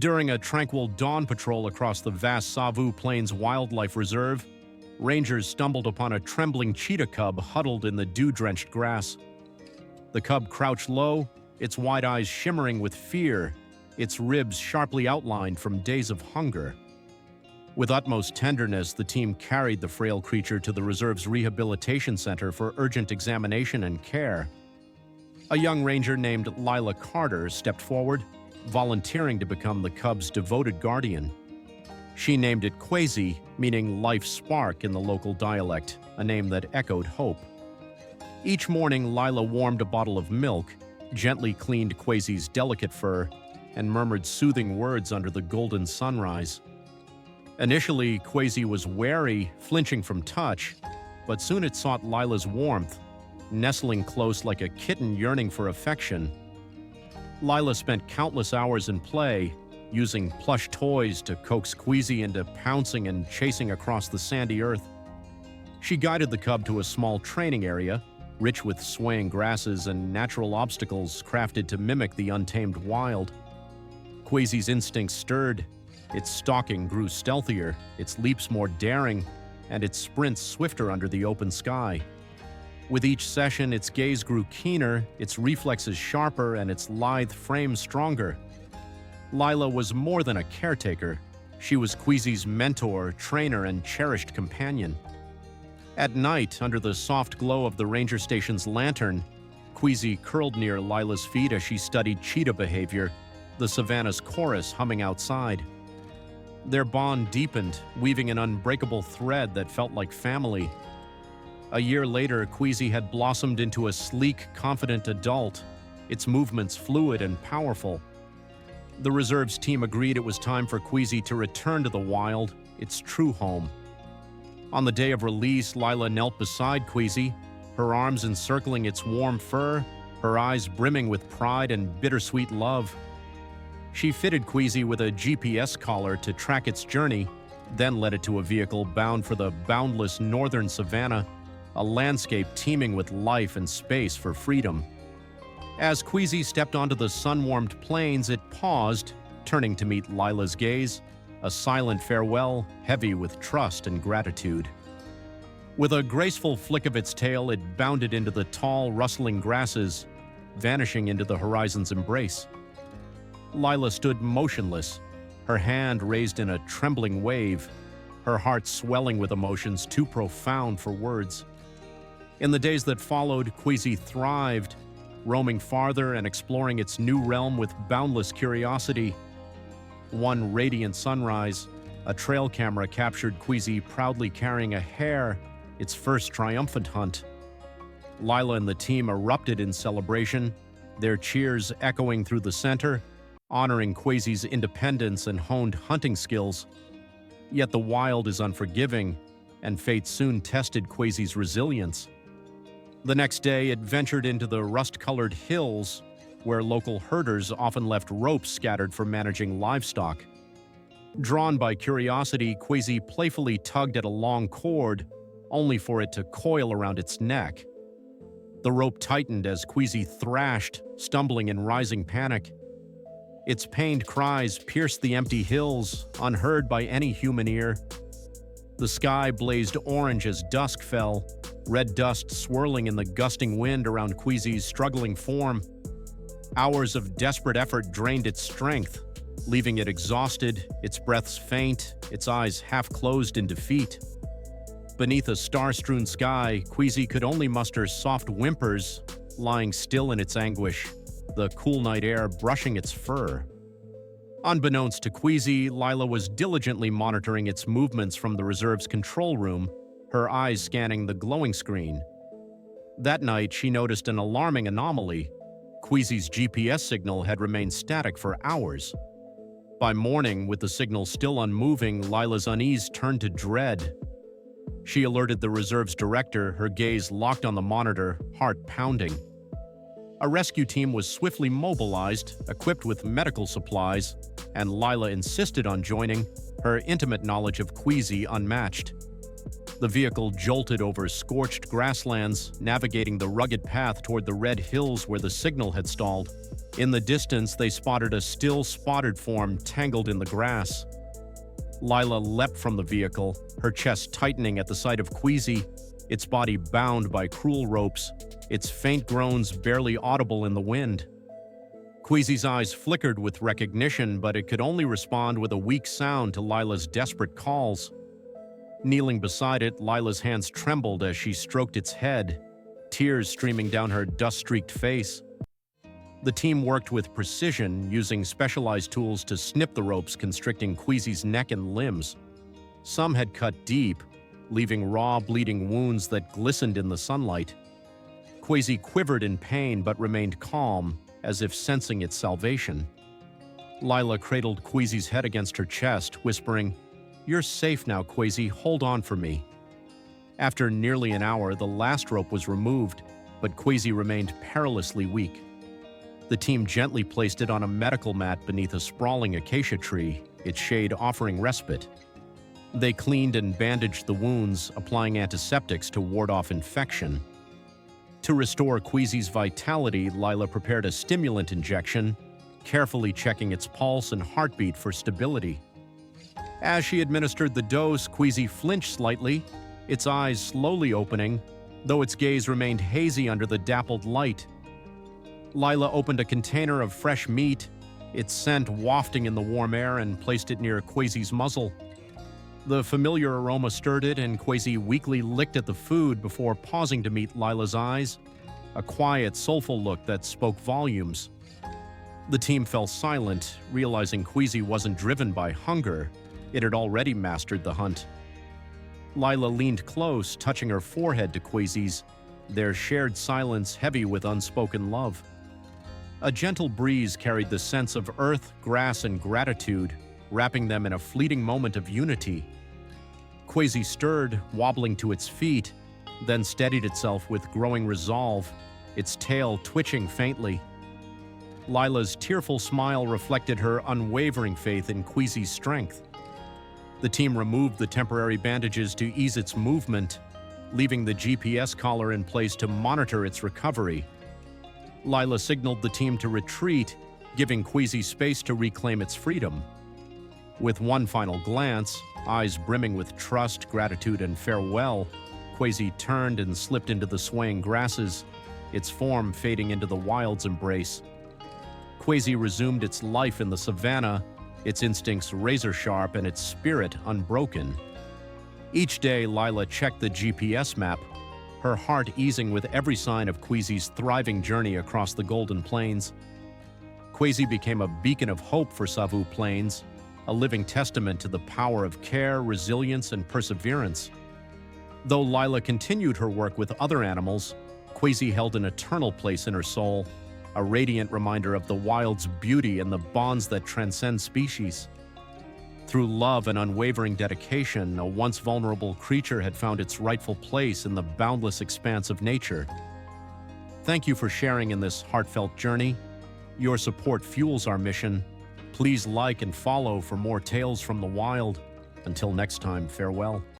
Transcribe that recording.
During a tranquil dawn patrol across the vast Savu Plains Wildlife Reserve, rangers stumbled upon a trembling cheetah cub huddled in the dew-drenched grass. The cub crouched low, its wide eyes shimmering with fear, its ribs sharply outlined from days of hunger. With utmost tenderness, the team carried the frail creature to the reserve's rehabilitation center for urgent examination and care. A young ranger named Lila Carter stepped forward, volunteering to become the cub's devoted guardian. She named it Quasi, meaning life spark in the local dialect, a name that echoed hope. Each morning, Lila warmed a bottle of milk, gently cleaned Quasi's delicate fur, and murmured soothing words under the golden sunrise. Initially, Quasi was wary, flinching from touch, but soon it sought Lila's warmth, nestling close like a kitten yearning for affection. Lila spent countless hours in play, using plush toys to coax Quasi into pouncing and chasing across the sandy earth. She guided the cub to a small training area, rich with swaying grasses and natural obstacles crafted to mimic the untamed wild. Quasi's instincts stirred. Its stalking grew stealthier, its leaps more daring, and its sprints swifter under the open sky. With each session, its gaze grew keener, its reflexes sharper, and its lithe frame stronger. Lila was more than a caretaker. She was Quasi's mentor, trainer, and cherished companion. At night, under the soft glow of the ranger station's lantern, Quasi curled near Lila's feet as she studied cheetah behavior, the savannah's chorus humming outside. Their bond deepened, weaving an unbreakable thread that felt like family. A year later, Quasi had blossomed into a sleek, confident adult, its movements fluid and powerful. The reserve's team agreed it was time for Quasi to return to the wild, its true home. On the day of release, Lila knelt beside Quasi, her arms encircling its warm fur, her eyes brimming with pride and bittersweet love. She fitted Quasi with a GPS collar to track its journey, then led it to a vehicle bound for the boundless northern savanna, a landscape teeming with life and space for freedom. As Quasi stepped onto the sun-warmed plains, it paused, turning to meet Lila's gaze, a silent farewell, heavy with trust and gratitude. With a graceful flick of its tail, it bounded into the tall, rustling grasses, vanishing into the horizon's embrace. Lila stood motionless, her hand raised in a trembling wave, her heart swelling with emotions too profound for words. In the days that followed, Quasi thrived, roaming farther and exploring its new realm with boundless curiosity. One radiant sunrise, a trail camera captured Quasi proudly carrying a hare, its first triumphant hunt. Lila and the team erupted in celebration, their cheers echoing through the center, honoring Quasi's independence and honed hunting skills. Yet the wild is unforgiving, and fate soon tested Quasi's resilience. The next day, it ventured into the rust-colored hills, where local herders often left ropes scattered for managing livestock. Drawn by curiosity, Quasi playfully tugged at a long cord, only for it to coil around its neck. The rope tightened as Quasi thrashed, stumbling in rising panic. Its pained cries pierced the empty hills, unheard by any human ear. The sky blazed orange as dusk fell, red dust swirling in the gusting wind around Quasi's struggling form. Hours of desperate effort drained its strength, leaving it exhausted, its breaths faint, its eyes half-closed in defeat. Beneath a star-strewn sky, Quasi could only muster soft whimpers, lying still in its anguish, the cool night air brushing its fur. Unbeknownst to Quasi, Lila was diligently monitoring its movements from the reserve's control room, her eyes scanning the glowing screen. That night, she noticed an alarming anomaly. Quasi's GPS signal had remained static for hours. By morning, with the signal still unmoving, Lila's unease turned to dread. She alerted the reserve's director, her gaze locked on the monitor, heart pounding. A rescue team was swiftly mobilized, equipped with medical supplies, and Lila insisted on joining, her intimate knowledge of Quasi unmatched. The vehicle jolted over scorched grasslands, navigating the rugged path toward the red hills where the signal had stalled. In the distance, they spotted a still spotted form tangled in the grass. Lila leapt from the vehicle, her chest tightening at the sight of Queasy, its body bound by cruel ropes, its faint groans barely audible in the wind. Queasy's eyes flickered with recognition, but it could only respond with a weak sound to Lila's desperate calls. Kneeling beside it, Lila's hands trembled as she stroked its head, tears streaming down her dust-streaked face. The team worked with precision, using specialized tools to snip the ropes constricting Queasy's neck and limbs. Some had cut deep, leaving raw, bleeding wounds that glistened in the sunlight. Queasy quivered in pain but remained calm, as if sensing its salvation. Lila cradled Queasy's head against her chest, whispering, "You're safe now, Queasy. Hold on for me." After nearly an hour, the last rope was removed, but Queasy remained perilously weak. The team gently placed it on a medical mat beneath a sprawling acacia tree, its shade offering respite. They cleaned and bandaged the wounds, applying antiseptics to ward off infection. To restore Queasy's vitality, Lila prepared a stimulant injection, carefully checking its pulse and heartbeat for stability. As she administered the dose, Queasy flinched slightly, its eyes slowly opening, though its gaze remained hazy under the dappled light. Lila opened a container of fresh meat, its scent wafting in the warm air, and placed it near Queasy's muzzle. The familiar aroma stirred it, and Queasy weakly licked at the food before pausing to meet Lila's eyes, a quiet, soulful look that spoke volumes. The team fell silent, realizing Queasy wasn't driven by hunger. It had already mastered the hunt. Lila leaned close, touching her forehead to Queasy's, their shared silence heavy with unspoken love. A gentle breeze carried the sense of earth, grass, and gratitude, wrapping them in a fleeting moment of unity. Queasy stirred, wobbling to its feet, then steadied itself with growing resolve, its tail twitching faintly. Lila's tearful smile reflected her unwavering faith in Queasy's strength. The team removed the temporary bandages to ease its movement, leaving the GPS collar in place to monitor its recovery. Lila signaled the team to retreat, giving Queasy space to reclaim its freedom. With one final glance, eyes brimming with trust, gratitude, and farewell, Queasy turned and slipped into the swaying grasses, its form fading into the wild's embrace. Queasy resumed its life in the savannah, its instincts razor-sharp and its spirit unbroken. Each day, Lila checked the GPS map, her heart easing with every sign of Queasy's thriving journey across the Golden Plains. Queasy became a beacon of hope for Savu Plains, a living testament to the power of care, resilience, and perseverance. Though Lila continued her work with other animals, Queasy held an eternal place in her soul, a radiant reminder of the wild's beauty and the bonds that transcend species. Through love and unwavering dedication, a once vulnerable creature had found its rightful place in the boundless expanse of nature. Thank you for sharing in this heartfelt journey. Your support fuels our mission. Please like and follow for more tales from the wild. Until next time, farewell.